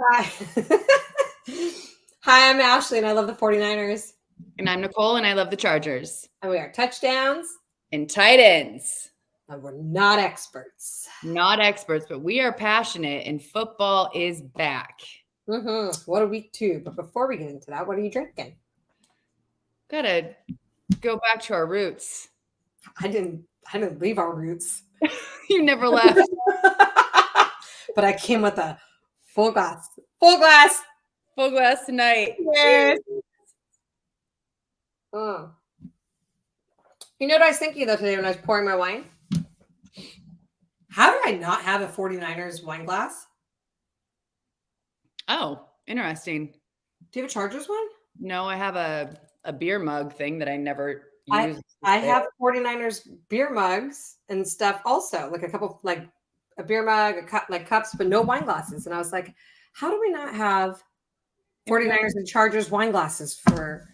Hi. Hi, I'm Ashley, and I love the 49ers. And I'm Nicole, and I love the Chargers. And we are touchdowns, And tight ends. and we're not experts. Not experts, but we are passionate, and football is back. What a week 2. But before we get into that, what are you drinking? Gotta go back to our roots. I didn't leave our roots. You never left. But I came with a full glass. Full glass. Full glass tonight. Cheers. Mm. You know what I was thinking though today when I was pouring my wine? How did I not have a 49ers wine glass? Oh, interesting. Do you have a Chargers one? No, I have a beer mug thing that I never use. I have 49ers beer mugs and stuff also, like a couple, like a beer mug, a cup, like cups, but no wine glasses. And I was like, how do we not have 49ers and Chargers wine glasses for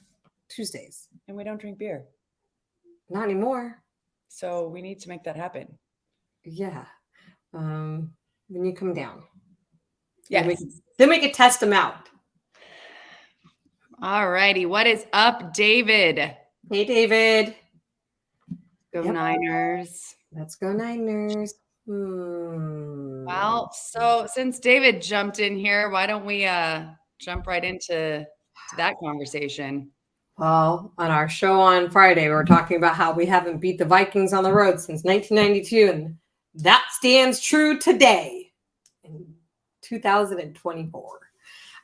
Tuesdays? And we don't drink beer. Not anymore. So we need to make that happen. Yeah. When you come down. Yes. Then we can test them out. All righty. What is up, David? Hey, David. Go Niners. Let's go Niners. Well, so since David jumped in here, why don't we jump right into that conversation? Well, on our show on Friday, we were talking about how we haven't beat the Vikings on the road since 1992, and that stands true today in 2024.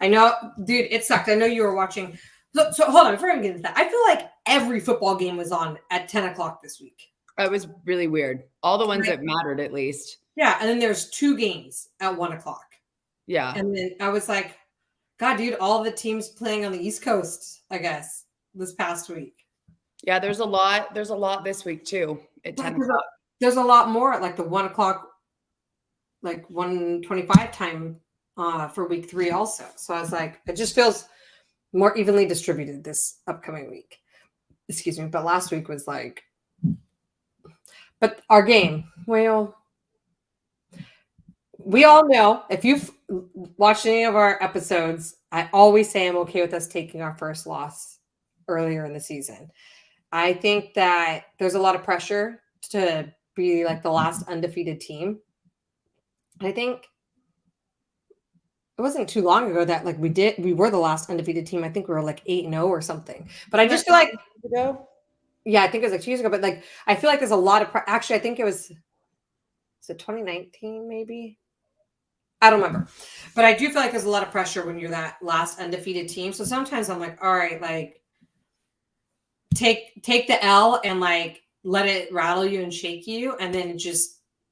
I know, dude, it sucked. I know you were watching. So hold on, before I get into that, I feel like every football game was on at 10 o'clock this week. It was really weird. All the ones that mattered, at least. Yeah, and then there's 2 games at 1 o'clock. Yeah. And then I was like, God, dude, all the teams playing on the East Coast, I guess, this past week. Yeah, there's a lot. There's a lot this week, too, at 10 o'clock. There's a lot more at like the 1 o'clock, like 1:25 time for week 3 also. So I was like, it just feels more evenly distributed this upcoming week. Excuse me. But last week was like, but our game, well, we all know, if you've watched any of our episodes, I always say I'm okay with us taking our first loss earlier in the season. I think that there's a lot of pressure to be like the last undefeated team. I think it wasn't too long ago that like we were the last undefeated team. I think we were like 8-0 or something. But I just feel like yeah, I think it was like 2 years ago. But like I feel like there's a lot of actually I think it was 2019 maybe. I don't remember. But I do feel like there's a lot of pressure when you're that last undefeated team. So sometimes I'm like, all right, like take the L and like let it rattle you and shake you, and then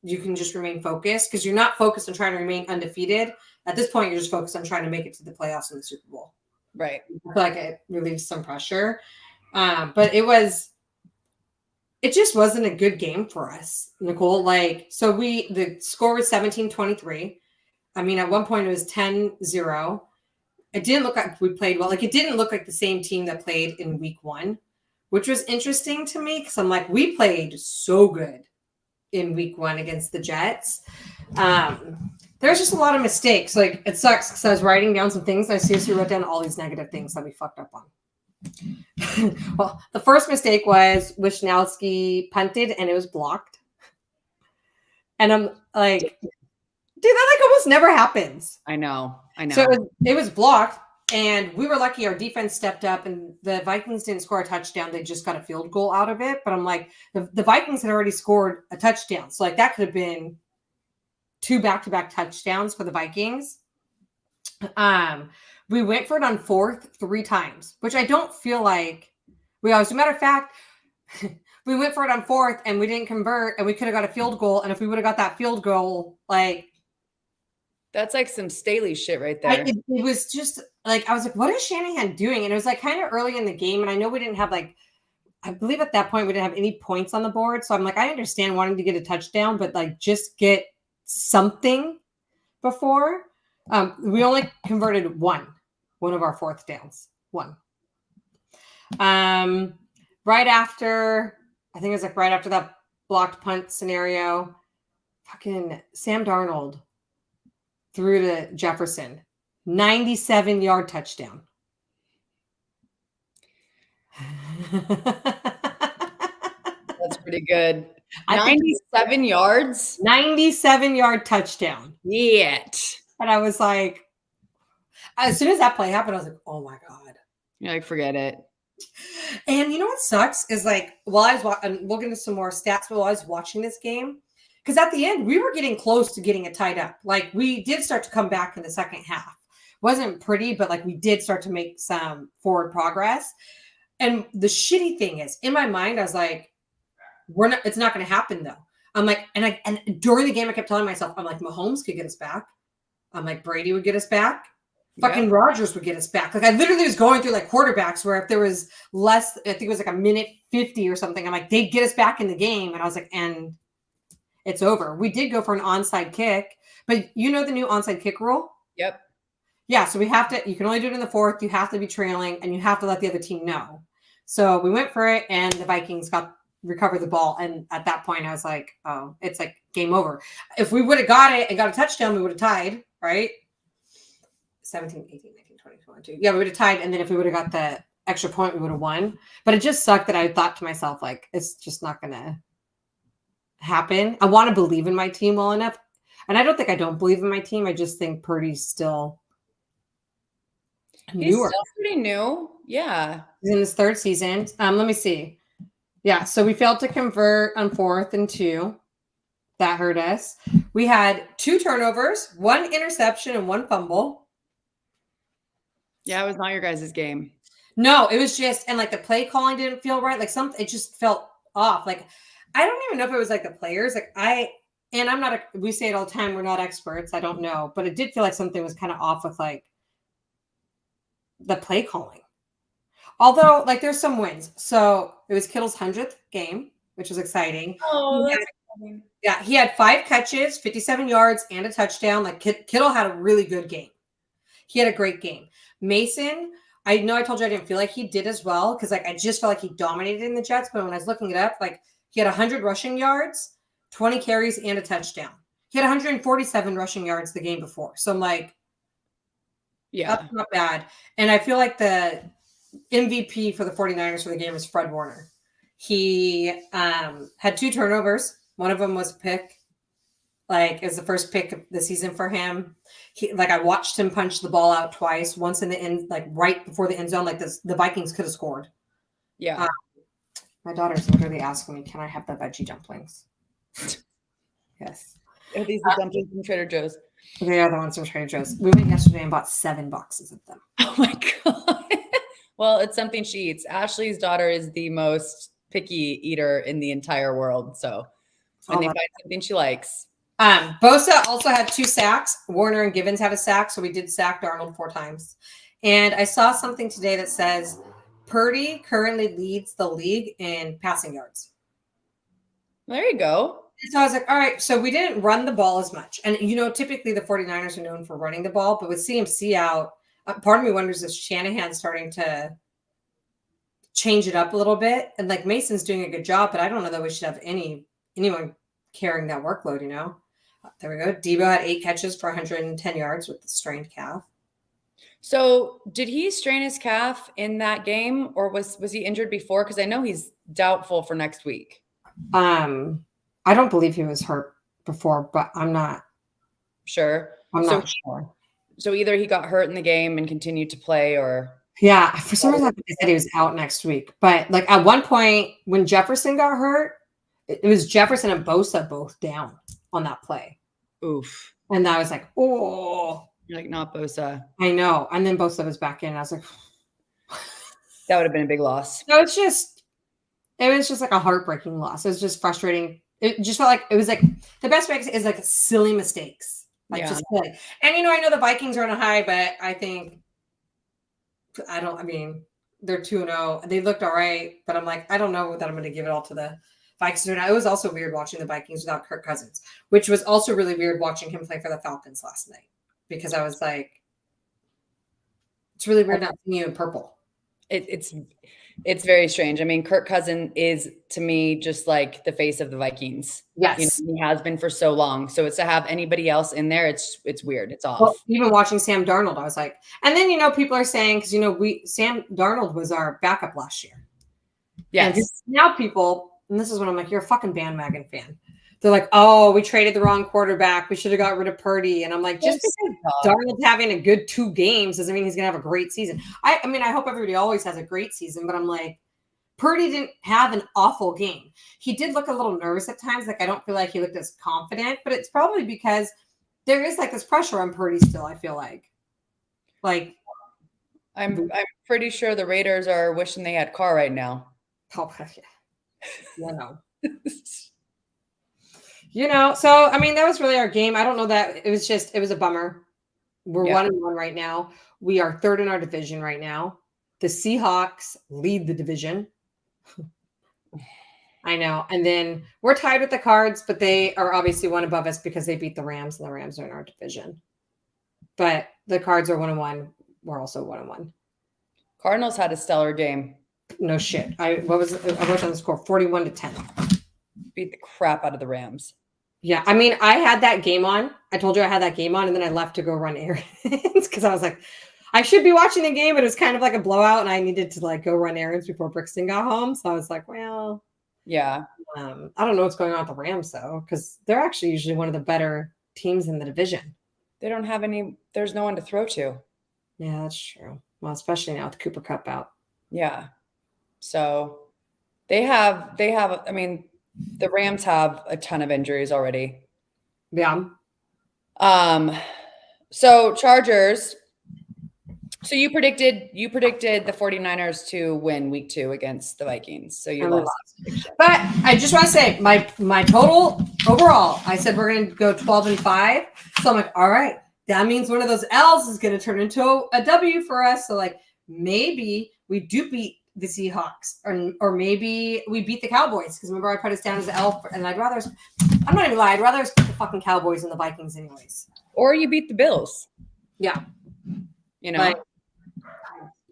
you can just remain focused because you're not focused on trying to remain undefeated. At this point, you're just focused on trying to make it to the playoffs and the Super Bowl. Right. I feel like it relieves some pressure. But it just wasn't a good game for us, Nicole. Like, so the score was 17-23. I mean, at one point it was 10-0. It didn't look like we played well. Like, it didn't look like the same team that played in week 1, which was interesting to me because I'm like, we played so good in week 1 against the Jets. There's just a lot of mistakes. Like, it sucks because I was writing down some things and I seriously wrote down all these negative things that we fucked up on. Well, the first mistake was Wishnowsky punted and it was blocked. And I'm like, dude, that like almost never happens. I know. So it was blocked, and we were lucky our defense stepped up, and the Vikings didn't score a touchdown. They just got a field goal out of it. But I'm like, the Vikings had already scored a touchdown. So like that could have been 2 back-to-back touchdowns for the Vikings. We went for it on 4th 3 times, which I don't feel like we always. As a matter of fact, we went for it on 4th and we didn't convert, and we could have got a field goal. And if we would have got that field goal, like that's like some Staley shit right there. It was just like, I was like, what is Shanahan doing? And it was like kind of early in the game. And I know we didn't have like, I believe at that point we didn't have any points on the board. So I'm like, I understand wanting to get a touchdown, but like just get something before. We only converted one of our 4th downs. 1. Right after, I think it was like right after that blocked punt scenario, fucking Sam Darnold threw to Jefferson 97-yard touchdown. That's pretty good. I think 97 yards? 97-yard touchdown. Yet. And I was like, as soon as that play happened, I was like, oh my God. You're like, forget it. And you know what sucks is like, while I was watching, we'll get into some more stats, but while I was watching this game, because at the end, we were getting close to getting it tied up. Like, we did start to come back in the second half. Wasn't pretty, but like we did start to make some forward progress. And the shitty thing is, in my mind, I was like, it's not going to happen though. I'm like, and during the game, I kept telling myself, I'm like, Mahomes could get us back. I'm like, Brady would get us back. Fucking Rodgers would get us back. Like, I literally was going through like quarterbacks where if there was less, I think it was like a minute 50 or something, I'm like, they'd get us back in the game. And I was like, and it's over. We did go for an onside kick, but you know the new onside kick rule? Yep. Yeah. So we have to, you can only do it in the fourth. You have to be trailing and you have to let the other team know. So we went for it and the Vikings recovered the ball. And at that point I was like, oh, it's like game over. If we would have got it and got a touchdown, we would have tied, right? 17, 18, 19, 20, 22. Yeah, we would have tied. And then if we would have got the extra point, we would have won. But it just sucked that I thought to myself, like, it's just not going to happen. I want to believe in my team well enough. And I don't think I don't believe in my team. I just think Purdy's still He's newer. still pretty new. Yeah. He's in his third season. Let me see. Yeah, so we failed to convert on 4th and 2. That hurt us. We had 2 turnovers, 1 interception, and 1 fumble. Yeah, it was not your guys' game. No, it was just, and like the play calling didn't feel right. Like it just felt off. Like, I don't even know if it was like the players. Like I'm not, we say it all the time, we're not experts. I don't know, but it did feel like something was kind of off with like the play calling. Although, like, there's some wins. So it was Kittle's 100th game, which was exciting. Oh, that's exciting. Yeah, he had 5 catches, 57 yards, and a touchdown. Like, Kittle had a really good game. He had a great game. Mason, I know I told you I didn't feel like he did as well because, like, I just felt like he dominated in the Jets. But when I was looking it up, like, he had 100 rushing yards, 20 carries, and a touchdown. He had 147 rushing yards the game before. So I'm like, yeah, that's not bad. And I feel like the MVP for the 49ers for the game is Fred Warner. He had 2 turnovers. One of them was a pick. Like, it was the first pick of the season for him. I watched him punch the ball out twice. Once in the end, like right before the end zone. Like the Vikings could have scored. Yeah. My daughter's literally asking me, "Can I have the veggie dumplings?" Yes. Are these the dumplings from Trader Joe's? They are the ones from Trader Joe's. We went yesterday and bought 7 boxes of them. Oh my God. Well, it's something she eats. Ashley's daughter is the most picky eater in the entire world. So when they find something she likes. Bosa also had 2 sacks. Warner and Givens had a sack. So we did sack Darnold 4 times. And I saw something today that says Purdy currently leads the league in passing yards. There you go. So I was like, all right, so we didn't run the ball as much. And, you know, typically the 49ers are known for running the ball. But with CMC out, part of me wonders if Shanahan's starting to change it up a little bit. And like Mason's doing a good job, but I don't know that we should have anyone carrying that workload, you know? There we go. Debo had 8 catches for 110 yards with the strained calf. So did he strain his calf in that game or was he injured before? Because I know he's doubtful for next week. I don't believe he was hurt before, but I'm not sure. I'm not sure. So either he got hurt in the game and continued to play or. Yeah, for some reason they said he was out next week. But like at one point when Jefferson got hurt, it was Jefferson and Bosa both down on that play. Oof. And I was like, oh. You're like, not Bosa. I know. And then Bosa was back in. And I was like, that would have been a big loss. No, it was just like a heartbreaking loss. It was just frustrating. It just felt like it was like the best way is like silly mistakes. Like just silly. And you know, I know the Vikings are on a high, but I think they're 2-0. They looked all right, but I'm like, I don't know that I'm going to give it all to the Vikings. It was also weird watching the Vikings without Kirk Cousins, which was also really weird watching him play for the Falcons last night because I was like, it's really weird not seeing you in purple. It's It's very strange. I mean, Kirk Cousins is to me just like the face of the Vikings. Yes. He has been for so long. So it's to have anybody else in there, it's weird. It's off. Well, even watching Sam Darnold, I was like, and then people are saying because Sam Darnold was our backup last year. Yes. And now people, and this is when I'm like, you're a fucking bandwagon fan. They're like, oh, we traded the wrong quarterback. We should have got rid of Purdy. And I'm like, just because Darnold's having a good 2 games doesn't mean he's gonna have a great season. I mean, I hope everybody always has a great season, but I'm like, Purdy didn't have an awful game. He did look a little nervous at times. Like, I don't feel like he looked as confident, but it's probably because there is like this pressure on Purdy still, I feel like. I'm pretty sure the Raiders are wishing they had Carr right now. Oh, yeah. So I mean, that was really our game. I don't know that it was a bummer. We're 1-1 right now. We are 3rd in our division right now. The Seahawks lead the division. I know. And then we're tied with the Cards, but they are obviously one above us because they beat the Rams, and the Rams are in our division. But the Cards are 1-1. We're also 1-1. Cardinals had a stellar game. No shit. I wrote down the score 41-10. Beat the crap out of the Rams. Yeah. I mean, I had that game on. I told you I had that game on, and then I left to go run errands because I was like, I should be watching the game, but it was kind of like a blowout, and I needed to like go run errands before Brixton got home. So I was like, well, yeah. I don't know what's going on with the Rams though, because they're actually usually one of the better teams in the division. They don't have there's no one to throw to. Yeah, that's true. Well, especially now with Cooper Kupp out. Yeah. So they have, I mean, the Rams have a ton of injuries already. Yeah. So Chargers. So you predicted the 49ers to win week 2 against the Vikings. So you lost. But I just want to say my total overall, I said we're going to go 12-5. So I'm like, all right, that means one of those L's is going to turn into a W for us. So like maybe we do beat the Seahawks or maybe we beat the Cowboys. Because remember I put us down as an L and I'm not even lying. I'd rather beat the fucking Cowboys than the Vikings anyways. Or you beat the Bills. Yeah.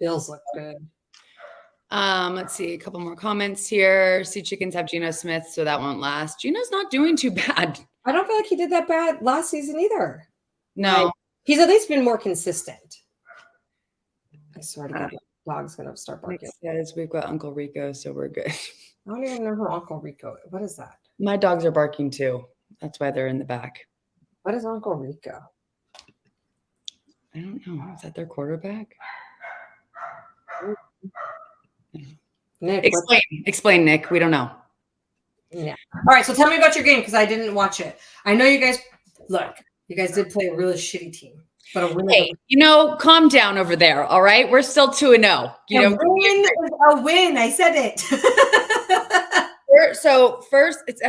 Bills look good. Let's see a couple more comments here. Sea Chickens have Geno Smith, so that won't last. Geno's not doing too bad. I don't feel like he did that bad last season either. No. He's at least been more consistent. I swear to God, the dog's going to start barking. Nick says we've got Uncle Rico, so we're good. I don't even know who Uncle Rico is. What is that? My dogs are barking too. That's why they're in the back. What is Uncle Rico? I don't know. Is that their quarterback? Nick, explain, Nick. We don't know. Yeah. All right. So tell me about your game because I didn't watch it. I know you guys. Look, you guys did play a really shitty team, but a win. Hey, calm down over there. All right, we're still 2-0. Win is a win. I said it. So first, it's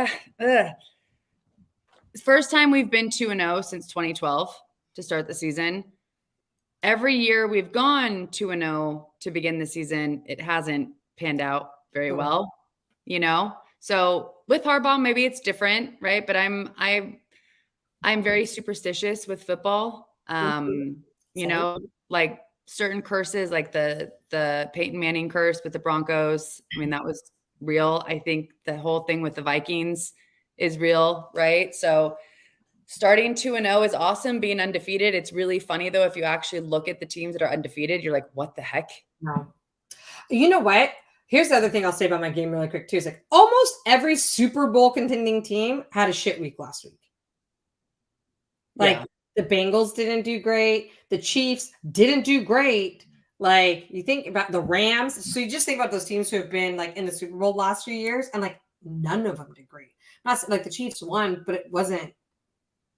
first time we've been 2-0 since 2012 to start the season. Every year we've gone 2-0 to begin the season. It hasn't panned out very well, So with Harbaugh, maybe it's different, right? But I'm very superstitious with football. Like certain curses, like the Peyton Manning curse with the Broncos. I mean, that was real. I think the whole thing with the Vikings is real, right? So starting 2-0 is awesome. Being undefeated. It's really funny though. If you actually look at the teams that are undefeated, you're like, what the heck? No. You know what? Here's the other thing I'll say about my game really quick too. Is like almost every Super Bowl contending team had a shit week last week. Like the Bengals didn't do great. The Chiefs didn't do great. Like you think about the Rams. So you just think about those teams who have been like in the Super Bowl last few years and like none of them did great. Not like the Chiefs won, but it wasn't.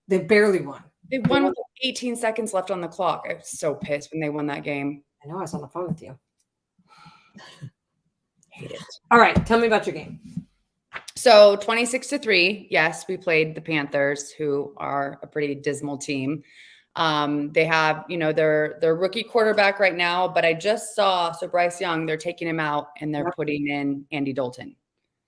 They barely won. They won with 18 seconds left on the clock. I was so pissed when they won that game. I know. I was on the phone with you. Hate it. All right. Tell me about your game. So 26-3. Yes, we played the Panthers, who are a pretty dismal team. They have, their rookie quarterback right now, but I just saw, Bryce Young, they're taking him out and they're putting in Andy Dalton.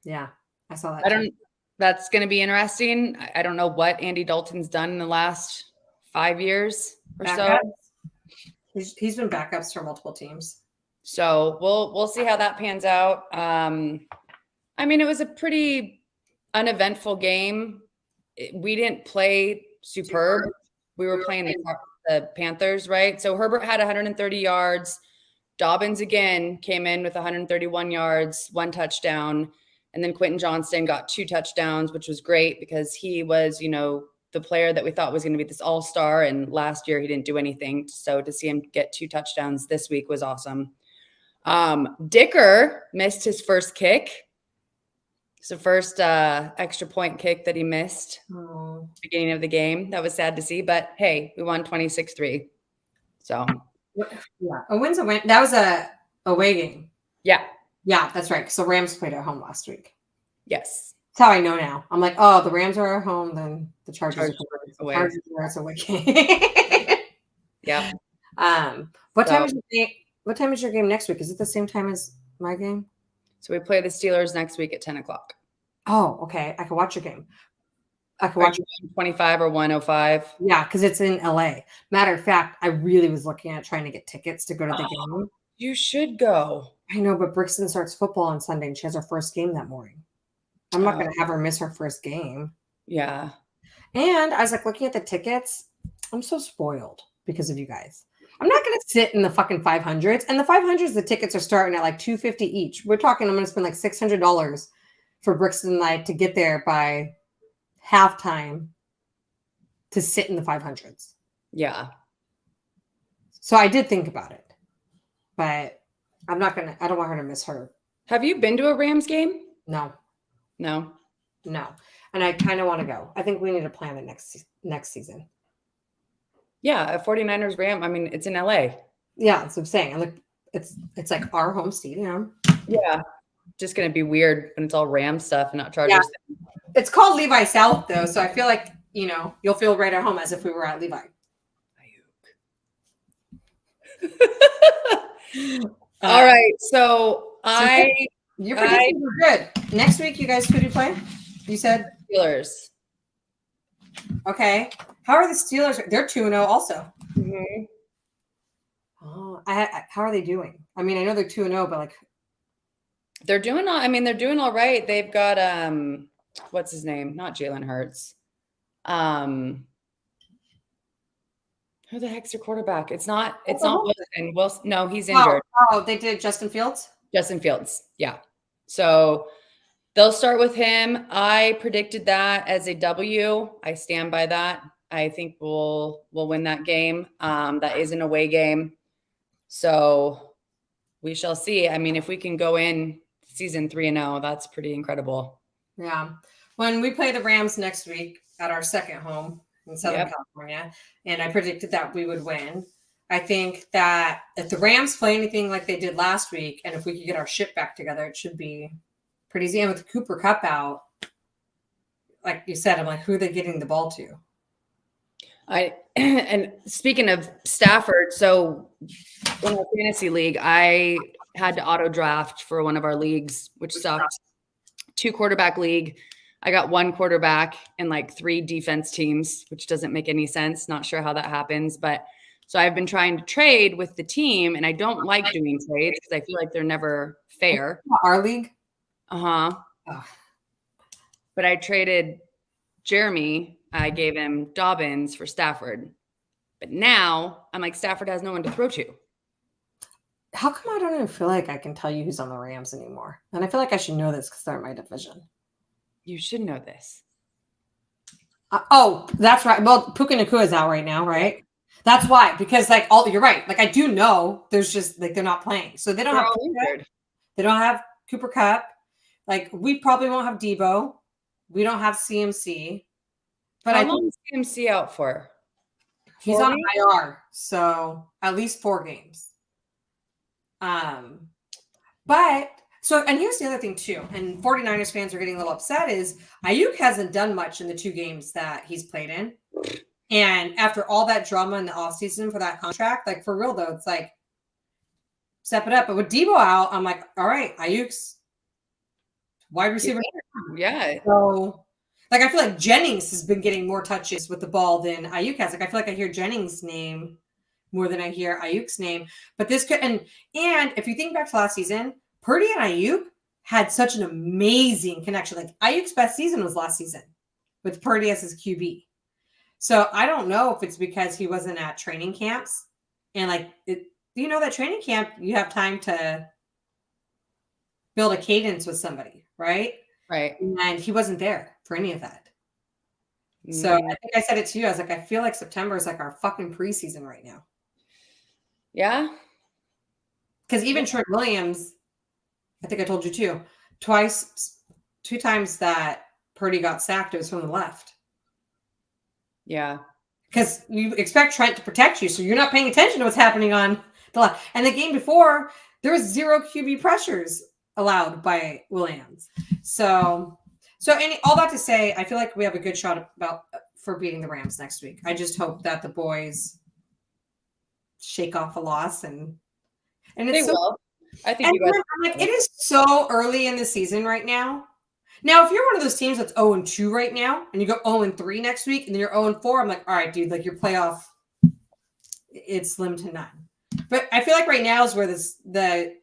Yeah, I saw that. That's going to be interesting. I don't know what Andy Dalton's done in the last 5 years or so. He's been backups for multiple teams. So we'll see how that pans out. I mean, it was a pretty uneventful game. We didn't play superb. We were playing the Panthers, right? So Herbert had 130 yards. Dobbins again came in with 131 yards, 1 touchdown. And then Quentin Johnston got 2 touchdowns, which was great because he was, the player that we thought was going to be this all-star. And last year he didn't do anything. So to see him get 2 touchdowns this week was awesome. Dicker missed his first kick. It's the first extra point kick that he missed at the beginning of the game. That was sad to see, but hey, we won 26-3. So yeah, a win's a win. That was a away game. Yeah, that's right. So Rams played at home last week. Yes, that's how I know now. I'm like, oh, the Rams are at home, then the Chargers are away. Chargers are away game. Yeah. What time is your game? What time is your game next week? Is it the same time as my game? So we play the Steelers next week at 10 o'clock. Oh, okay. I can watch your game. I can watch 125 or 105. Yeah, because it's in LA. Matter of fact, I really was looking at trying to get tickets to go to the game. You should go. I know, but Brixton starts football on Sunday and she has her first game that morning. I'm not going to have her miss her first game. Yeah. And I was like looking at the tickets. I'm so spoiled because of you guys. I'm not going to sit in the fucking 500s. And the 500s, the tickets are starting at like $250 each. We're talking, I'm going to spend like $600 for Brixton Night to get there by halftime to sit in the 500s. Yeah. So I did think about it, but I don't want her to miss her. Have you been to a Rams game? No. And I kind of want to go. I think we need to plan it next season. Yeah, a 49ers Ram. I mean, it's in LA. Yeah, that's what I'm saying. And it's like our home stadium. Yeah. Just going to be weird when it's all Ram stuff and not Chargers. Yeah. It's called Levi South, though. So I feel like, you'll feel right at home as if we were at Levi. All right. So you're predicting we're good. Next week, you guys, who do you play? You said Steelers. Okay. How are the Steelers? They're 2-0 also. Mm-hmm. Oh, how are they doing? I mean, I know they're 2-0, but like they're doing all right. They've got what's his name? Not Jalen Hurts. Who the heck's your quarterback? It's not Wilson. Wilson. No, he's injured. Oh, they did Justin Fields? Justin Fields. Yeah. So they'll start with him. I predicted that as a W. I stand by that. I think we'll win that game. That is an away game. So we shall see. I mean, if we can go in season 3-0, that's pretty incredible. Yeah. When we play the Rams next week at our second home in Southern California, and I predicted that we would win. I think that if the Rams play anything like they did last week, and if we could get our shit back together, it should be pretty easy. And with Cooper Kupp out, like you said, I'm like, who are they getting the ball to? And speaking of Stafford, so in our fantasy league, I had to auto draft for one of our leagues, which sucked. 2 quarterback league. I got 1 quarterback and like 3 defense teams, which doesn't make any sense. Not sure how that happens, but so I've been trying to trade with the team, and I don't like doing trades because I feel like they're never fair. Our league? Uh-huh. Oh. But I traded Jeremy. I gave him Dobbins for Stafford. But now I'm like, Stafford has no one to throw to. How come I don't even feel like I can tell you who's on the Rams anymore? And I feel like I should know this because they're in my division. You should know this. That's right. Well, Puka Nacua is out right now, right? That's why, because you're right. Like I do know there's just like they're not playing, so they don't have they don't have Cooper Kupp. Like we probably won't have Debo. We don't have CMC. But how long is CMC out for? He's on IR, so at least 4 games. But so, and here's the other thing too, and 49ers fans are getting a little upset is Ayuk hasn't done much in the 2 games that he's played in. And after all that drama in the offseason for that contract, like for real though, it's like step it up. But with Debo out, I'm like, all right, Ayuk's wide receiver. Yeah. So like I feel like Jennings has been getting more touches with the ball than Ayuk has. Like I feel like I hear Jennings' name more than I hear Ayuk's name. But this could, and if you think back to last season, Purdy and Ayuk had such an amazing connection. Like Ayuk's best season was last season with Purdy as his QB. So I don't know if it's because he wasn't at training camps and like that training camp, you have time to build a cadence with somebody, right? Right. And he wasn't there for any of that. So I think I said it to you. I was like, I feel like September is like our fucking preseason right now. Yeah. Because even Trent Williams, I think I told you too, two times that Purdy got sacked, it was from the left. Yeah. Because you expect Trent to protect you, so you're not paying attention to what's happening on the left. And the game before, there was 0 QB pressures allowed by Williams. So all that to say, I feel like we have a good shot for beating the Rams next week. I just hope that the boys shake off a loss and they will. I think you guys. Like, it is so early in the season right now. Now, if you're one of those teams that's 0-2 right now, and you go 0-3 next week, and then you're 0-4, I'm like, all right, dude, like your playoff, it's slim to none. But I feel like right now is where the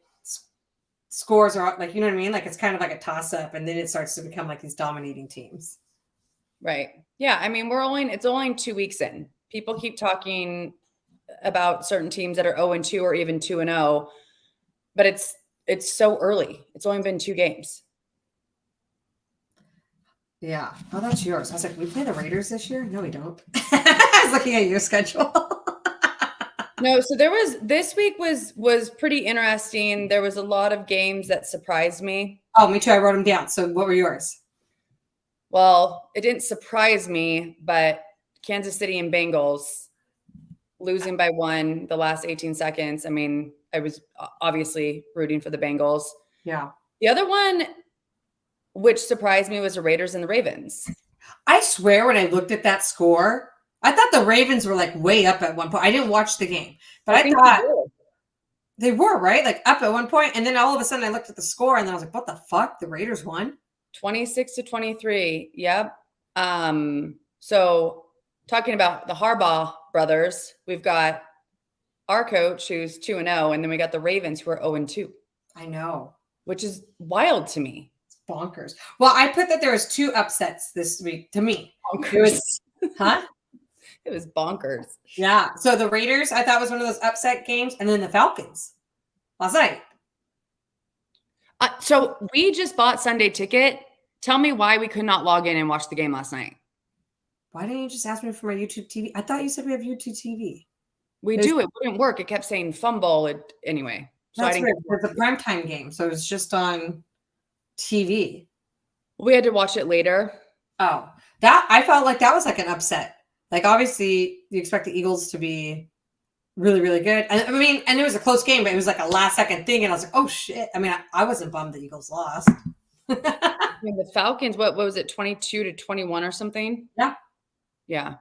scores are, like, you know what I mean? Like it's kind of like a toss-up, and then it starts to become like these dominating teams. Right. Yeah. I mean, it's only 2 weeks in. People keep talking about certain teams that are 0-2 or even 2-0, but it's so early. It's only been 2 games. Yeah. Oh, that's yours. I was like, we play the Raiders this year? No, we don't. I was looking at your schedule. No, so this week was pretty interesting. There was a lot of games that surprised me. Oh, me too. I wrote them down. So what were yours? Well, it didn't surprise me, but Kansas City and Bengals losing by 1 the last 18 seconds. I mean, I was obviously rooting for the Bengals. Yeah. The other one, which surprised me, was the Raiders and the Ravens. I swear when I looked at that score, I thought the Ravens were like way up at one point. I didn't watch the game, but I thought they were, right? Like up at one point, and then all of a sudden I looked at the score and then I was like, what the fuck? The Raiders won? 26-23. Yep. So talking about the Harbaugh brothers, we've got our coach who's 2-0, and then we got the Ravens who are 0-2. I know. Which is wild to me. It's bonkers. Well, I put that there was 2 upsets this week to me. Bonkers. It was, huh? It was bonkers. Yeah. So the Raiders, I thought was one of those upset games, and then the Falcons last night. So we just bought Sunday ticket. Tell me why we could not log in and watch the game last night. Why didn't you just ask me for my YouTube TV? I thought you said we have YouTube TV. We do. It wouldn't work. It kept saying fumble. Anyway. So That's weird. It's a primetime game, so it's just on TV. We had to watch it later. Oh, that I felt like that was like an upset. Like obviously you expect the Eagles to be really, really good. And I mean, and it was a close game, but it was like a last second thing. And I was like, oh shit. I mean, I wasn't bummed the Eagles lost. I mean, the Falcons, what was it, 22-21 or something? Yeah. Yeah.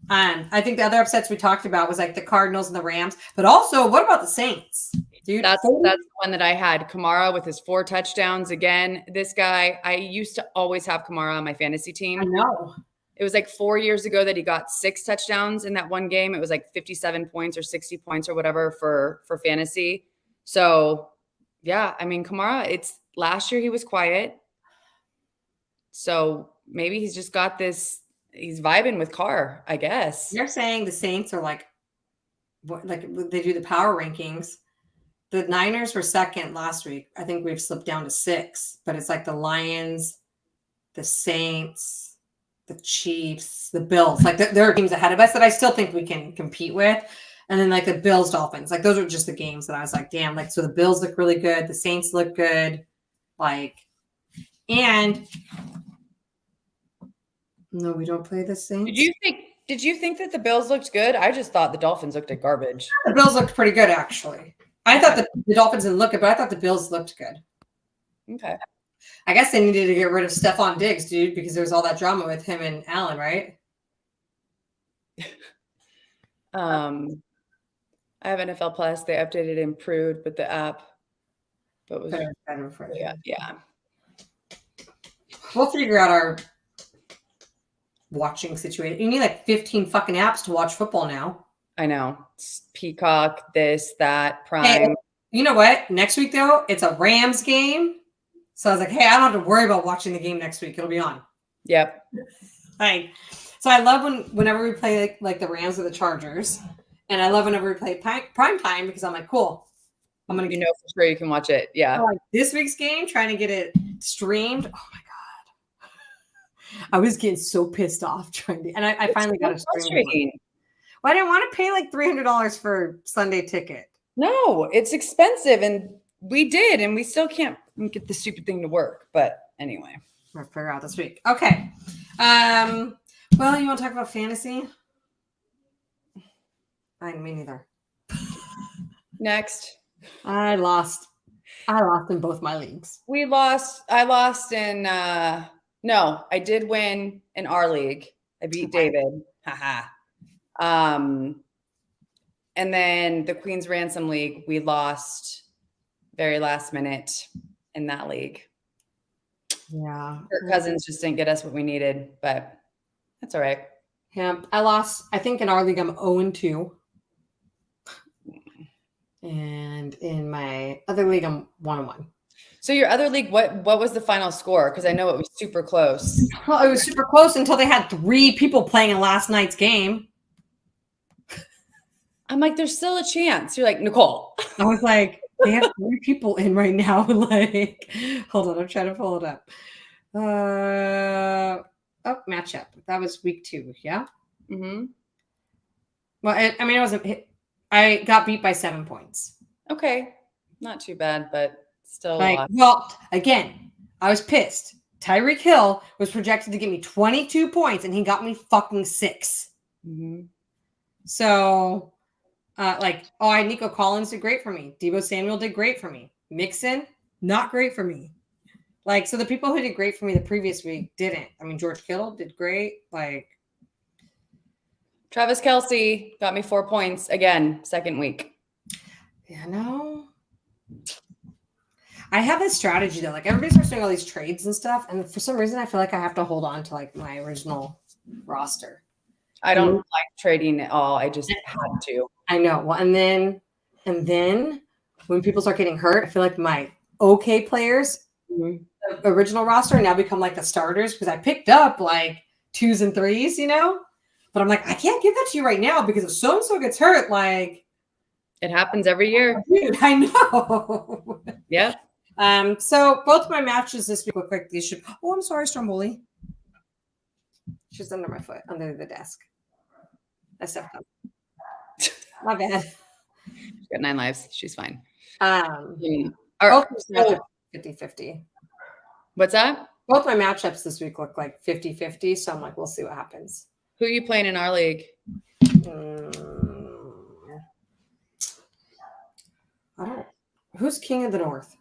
I think the other upsets we talked about was like the Cardinals and the Rams. But also, what about the Saints? Dude, that's the one that I had. Kamara with his 4 touchdowns. Again, this guy, I used to always have Kamara on my fantasy team. I know. It was like 4 years ago that he got 6 touchdowns in that one game. It was like 57 points or 60 points or whatever for fantasy. So, yeah, I mean, Kamara, last year he was quiet. So maybe he's just got this, he's vibing with Carr, I guess. You're saying the Saints are like they do the power rankings. The Niners were second last week. I think we've slipped down to 6, but it's like the Lions, the Saints, the Chiefs, the Bills. Like there are teams ahead of us that I still think we can compete with. And then like the Bills, Dolphins, like those are just the games that I was like, damn, like, so the Bills look really good. The Saints look good. Like, and no, we don't play the Saints. Did you think that the Bills looked good? I just thought the Dolphins looked like garbage. The Bills looked pretty good, actually. I thought the Dolphins didn't look good, but I thought the Bills looked good. Okay. I guess they needed to get rid of Stephon Diggs, dude, because there was all that drama with him and Allen, right? I have NFL Plus. They updated and improved with the app. But was better for yeah. We'll figure out our watching situation. You need like 15 fucking apps to watch football now. I know. It's Peacock, this, that, Prime. Hey, you know what? Next week though, it's a Rams game. So I was like, hey, I don't have to worry about watching the game next week. It'll be on. Yep. Like, so I love whenever we play like the Rams or the Chargers, and I love whenever we play prime time because I'm like, cool. I'm gonna for sure you can watch it. Yeah. like this week's game, trying to get it streamed. Oh my god, I was getting so pissed off trying to, and I finally got it streamed. Well, I didn't want to pay like $300 for Sunday ticket. No, it's expensive, and we did, and we still can't get the stupid thing to work. But anyway, we'll figure out this week. Okay. Well, you want to talk about fantasy? Me neither. Next. I lost in both my leagues. I lost in no, I did win in our league. I beat David. Haha. And then the Queen's Ransom League, we lost very last minute in that league. Yeah. Kirk Cousins just didn't get us what we needed, but that's all right. Yeah. I lost, I think in our league I'm 0-2. And in my other league, I'm 1-1. So your other league, what was the final score? Because I know it was super close. Well, it was super close until they had 3 people playing in last night's game. I'm like, there's still a chance. You're like, Nicole. I was like, they have 3 people in right now. Like, hold on, I'm trying to pull it up. Matchup. That was week 2. Yeah. Mm-hmm. Well, I mean, it wasn't. I got beat by 7 points. Okay, not too bad, but still. Like, well, again, I was pissed. Tyreek Hill was projected to give me 22 points, and he got me fucking 6. Mm-hmm. So, Nico Collins did great for me. Deebo Samuel did great for me. Mixon, not great for me. Like, so the people who did great for me the previous week didn't. I mean, George Kittle did great. Like, Travis Kelce got me 4 points again, second week. Yeah, no. I have this strategy though. Like everybody starts doing all these trades and stuff, and for some reason, I feel like I have to hold on to like my original roster. I don't like trading at all. I just had to. I know. Well, and then when people start getting hurt, I feel like my okay players, the original roster, now become like the starters because I picked up like 2s and 3s, you know. But I'm like, I can't give that to you right now because if so and so gets hurt, like it happens every year. Dude, I know. Yeah. So both my matches this week look like these should. Oh, I'm sorry, Stromboli. She's under my foot, under the desk. I stepped up. My bad. She's got 9 lives. She's fine. Both 50-50. What's that? Both my matchups this week look like 50-50. So I'm like, we'll see what happens. Who are you playing in our league? I don't. Who's King of the North?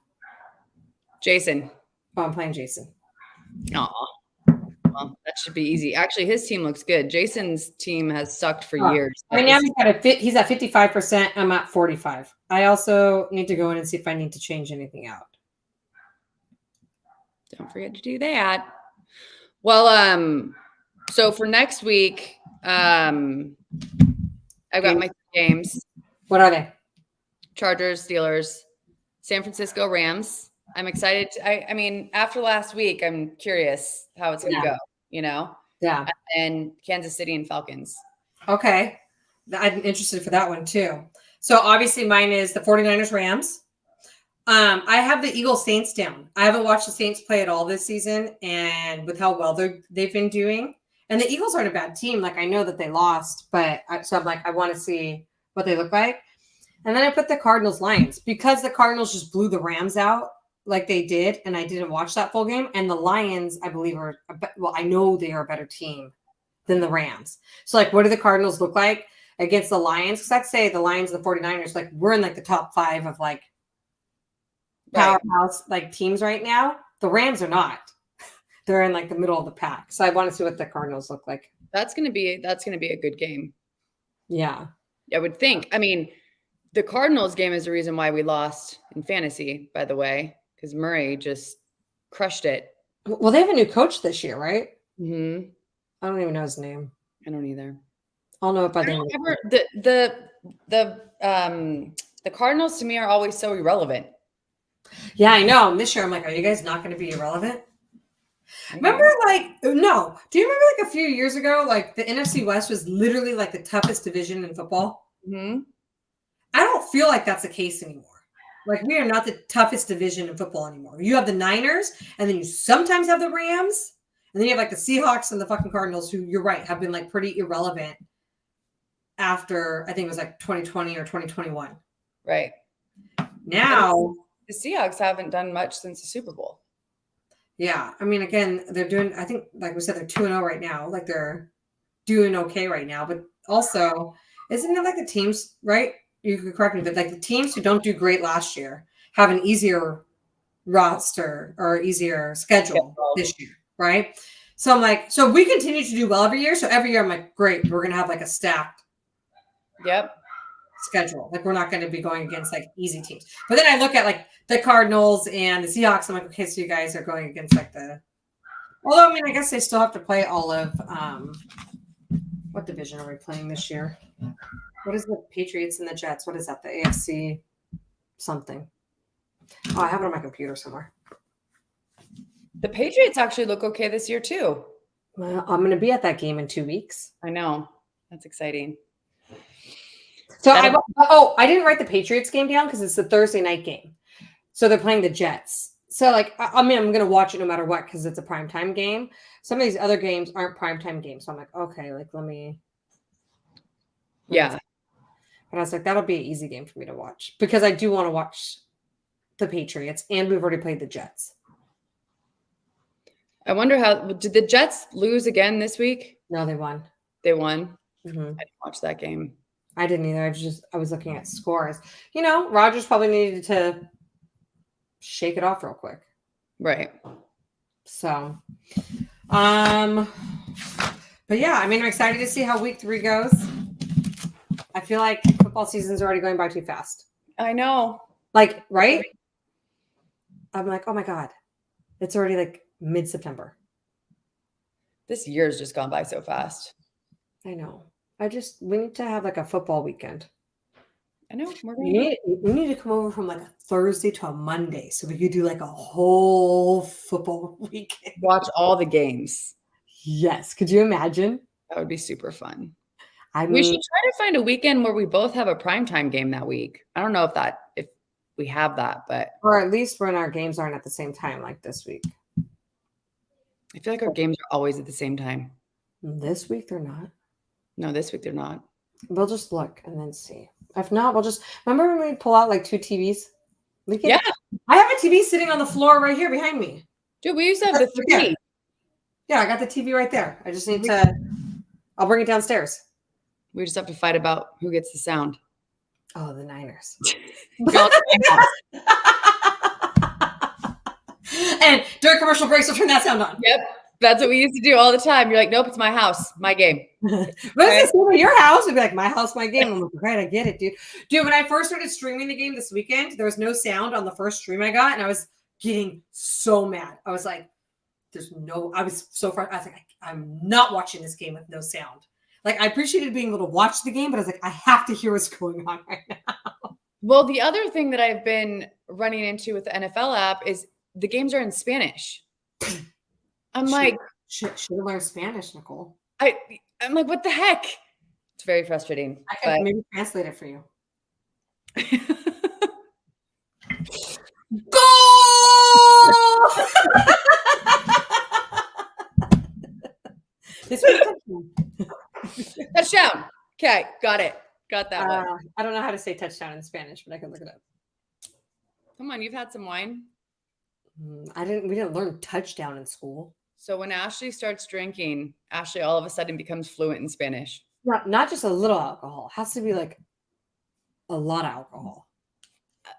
Jason. Oh, I'm playing Jason. Aw. Well, that should be easy. Actually, his team looks good. Jason's team has sucked for years. I mean, now he's at 55%. I'm at 45. I also need to go in and see if I need to change anything out. Don't forget to do that. Well, so for next week, I've got my games. What are they? Chargers, Steelers, San Francisco Rams. I'm excited. I mean, after last week, I'm curious how it's going to go, you know? Yeah. And Kansas City and Falcons. Okay. I'm interested for that one too. So obviously mine is the 49ers Rams. I have the Eagles Saints down. I haven't watched the Saints play at all this season, and with how well they've been doing. And the Eagles aren't a bad team. Like, I know that they lost, but so I'm like, I want to see what they look like. And then I put the Cardinals Lions because the Cardinals just blew the Rams out like they did. And I didn't watch that full game. And the Lions, I believe, I know they are a better team than the Rams. So like, what do the Cardinals look like against the Lions? Because I'd say the Lions and the 49ers, like we're in like the top 5 of like powerhouse like teams right now. The Rams are not. They're in like the middle of the pack. So I want to see what the Cardinals look like. That's gonna be a good game. Yeah. I would think. I mean, the Cardinals game is the reason why we lost in fantasy, by the way, because Murray just crushed it. Well, they have a new coach this year, right? Mm-hmm. I don't even know his name. I don't either. I'll know it by I the don't end. ever the Cardinals to me are always so irrelevant. Yeah, I know. And this year, I'm like, are you guys not going to be irrelevant? Remember, like, no. Do you remember like a few years ago, like the NFC West was literally like the toughest division in football? Mm-hmm. I don't feel like that's the case anymore. Like, we are not the toughest division in football anymore. You have the Niners, and then you sometimes have the Rams, and then you have like the Seahawks and the fucking Cardinals, who you're right, have been like pretty irrelevant after I think it was like 2020 or 2021. Right. Now, the Seahawks haven't done much since the Super Bowl. yeah. I mean, again, they're doing, I think, like we said, they're 2-0 right now. Like, they're doing okay right now. But also, isn't it like the teams, right? You could correct me, but like the teams who don't do great last year have an easier roster or easier schedule this year, right? So I'm like, so we continue to do well every year. So every year I'm like, great, we're gonna have like a stacked schedule. Like, we're not going to be going against like easy teams. But then I look at like the Cardinals and the Seahawks. I'm like, okay, so you guys are going against like the. Although I mean, I guess they still have to play all of. What division are we playing this year? What is the Patriots and the Jets? What is that? The AFC something. Oh, I have it on my computer somewhere. The Patriots actually look okay this year too. Well, I'm going to be at that game in 2 weeks. I know. That's exciting. So I didn't write the Patriots game down because it's the Thursday night game. So they're playing the Jets. So like, I mean, I'm going to watch it no matter what because it's a primetime game. Some of these other games aren't primetime games. So I'm like, okay, like let me. Yeah. But I was like, that'll be an easy game for me to watch because I do want to watch the Patriots and we've already played the Jets. I wonder did the Jets lose again this week? No, they won. They won? Mm-hmm. I didn't watch that game. I didn't either. I was looking at scores. You know, Rodgers probably needed to shake it off real quick. Right. So, but yeah, I mean, I'm excited to see how week 3 goes. I feel like football season's already going by too fast. I know. Like, right? I'm like, oh my God, it's already like mid-September. This year's just gone by so fast. I know. We need to have like a football weekend. I know. We need to come over from like a Thursday to a Monday so we could do like a whole football weekend. Watch all the games. Yes. Could you imagine? That would be super fun. We should try to find a weekend where we both have a primetime game that week. I don't know if we have that, but. Or at least when our games aren't at the same time like this week. I feel like our games are always at the same time. This week they're not. No, this week they're not. We'll just look and then see. If not, we'll just remember when we pull out like 2 TVs? Yeah. I have a TV sitting on the floor right here behind me. Dude, we used to have the 3. Yeah, I got the TV right there. I just need to. I'll bring it downstairs. We just have to fight about who gets the sound. Oh, the Niners. And during commercial breaks, we'll turn that sound on. Yep. That's what we used to do all the time. You're like, nope, it's my house, my game. But it's the same with your house. It'd be like, my house, my game. I'm like, right, I get it, dude. Dude, when I first started streaming the game this weekend, there was no sound on the first stream I got, and I was getting so mad. I was like, I was so far. I was like, I'm not watching this game with no sound. Like, I appreciated being able to watch the game, but I was like, I have to hear what's going on right now. Well, the other thing that I've been running into with the NFL app is the games are in Spanish. I'm like, should learn Spanish, Nicole. I'm like, what the heck? It's very frustrating. I can maybe translate it for you. Goal! Touchdown. Okay, got it. Got that one. I don't know how to say touchdown in Spanish, but I can look it up. Come on, you've had some wine. We didn't learn touchdown in school. So when Ashley starts drinking, Ashley all of a sudden becomes fluent in Spanish. Not just a little alcohol. It has to be like a lot of alcohol.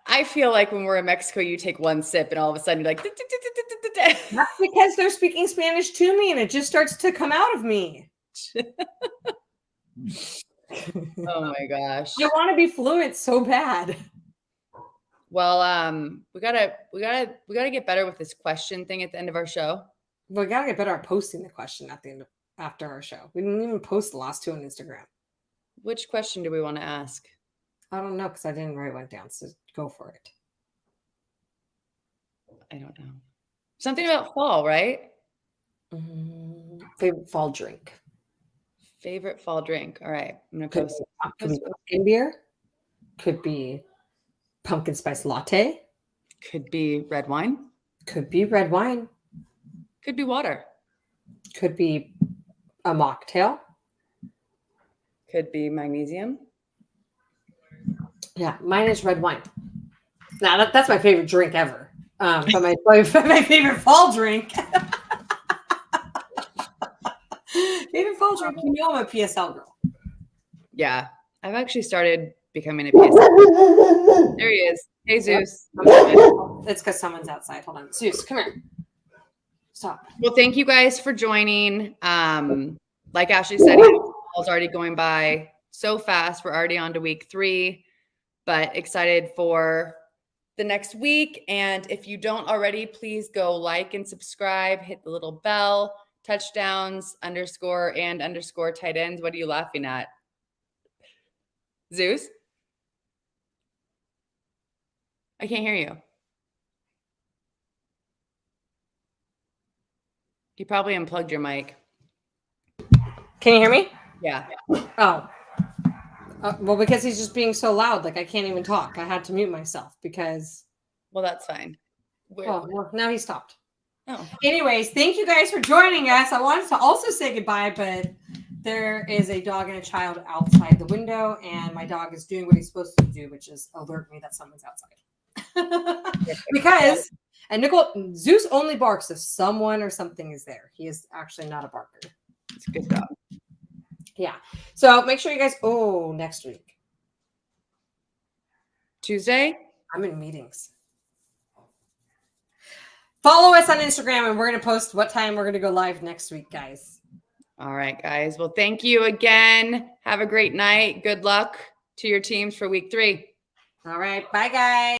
I feel like when we're in Mexico, you take one sip and all of a sudden you're like. That's because they're speaking Spanish to me and it just starts to come out of me. Oh my gosh. I want to be fluent so bad. Well, we gotta get better with this question thing at the end of our show. We gotta get better at posting the question at the end after our show. We didn't even post the last 2 on Instagram. Which question do we want to ask? I don't know because I didn't write one down. So go for it. I don't know. Something about fall, right? Favorite fall drink. Favorite fall drink. All right. I'm going to post it. Could be pumpkin beer. Could be pumpkin spice latte. Could be red wine. Could be red wine. Could be water. Could be a mocktail. Could be magnesium. Yeah, mine is red wine. Now that's my favorite drink ever. But my favorite fall drink. Favorite fall drink. You know I'm a PSL girl. Yeah. I've actually started becoming a PSL. There he is. Hey, Zeus. It's because someone's outside. Hold on. Zeus, come here. Stop. Well, thank you guys for joining. Like Ashley said, it's already going by so fast. We're already on to week 3, but excited for the next week. And if you don't already, please go like and subscribe, hit the little bell, touchdowns, _and_ tight ends. What are you laughing at? Zeus? I can't hear you. You probably unplugged your mic. Can you hear me? Yeah. Oh. Well, because he's just being so loud, like I can't even talk. I had to mute myself because. Well, that's fine. Well, now he stopped. Oh. Anyways, thank you guys for joining us. I wanted to also say goodbye, but there is a dog and a child outside the window, and my dog is doing what he's supposed to do, which is alert me that someone's outside. Because, and Nicole, Zeus only barks if someone or something is there. He is actually not a barker. It's a good dog. Yeah. So make sure you guys, next week. Tuesday? I'm in meetings. Follow us on Instagram, and we're going to post what time we're going to go live next week, guys. All right, guys. Well, thank you again. Have a great night. Good luck to your teams for week 3. All right. Bye, guys.